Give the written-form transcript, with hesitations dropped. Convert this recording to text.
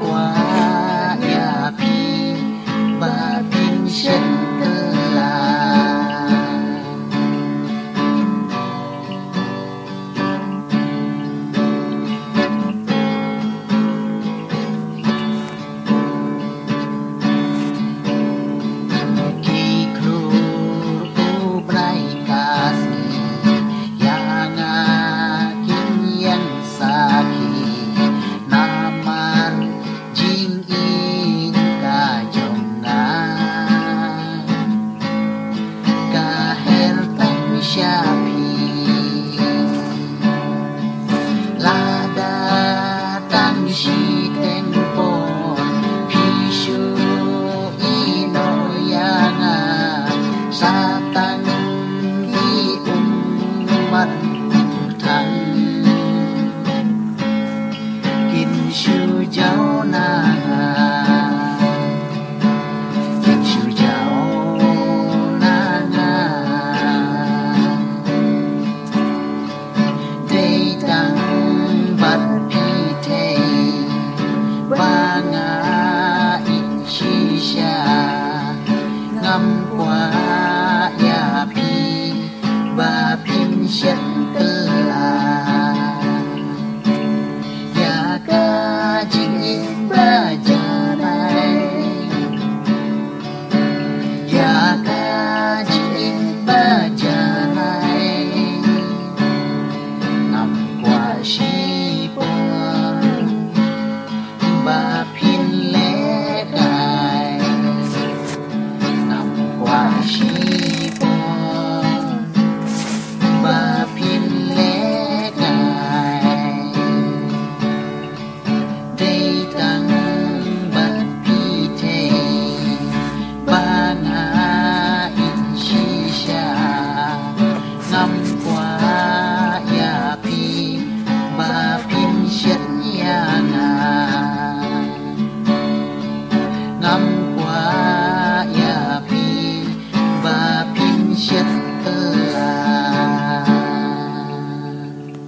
qua ya pi ba pin shen la ki klur u brai kasi yang kinyan saki namar jing in ka jonga kaher tan syapi lada tan shi tempon pishu ino yana satan di umat thang kin shu jau na kin shu jau na day tang bat pi te ba nga in shi sha ngâm qua ya pi ba pin shen la ya ka jing in ba ja nai ya ka jing in ba ja nai ngâm qua shi po ba pin le kai ngâm qua shi po ba pin le kai day tang bat pi te ba nga in shi sha ngâm qua ya pi ba pin shen ya nga ngâm qua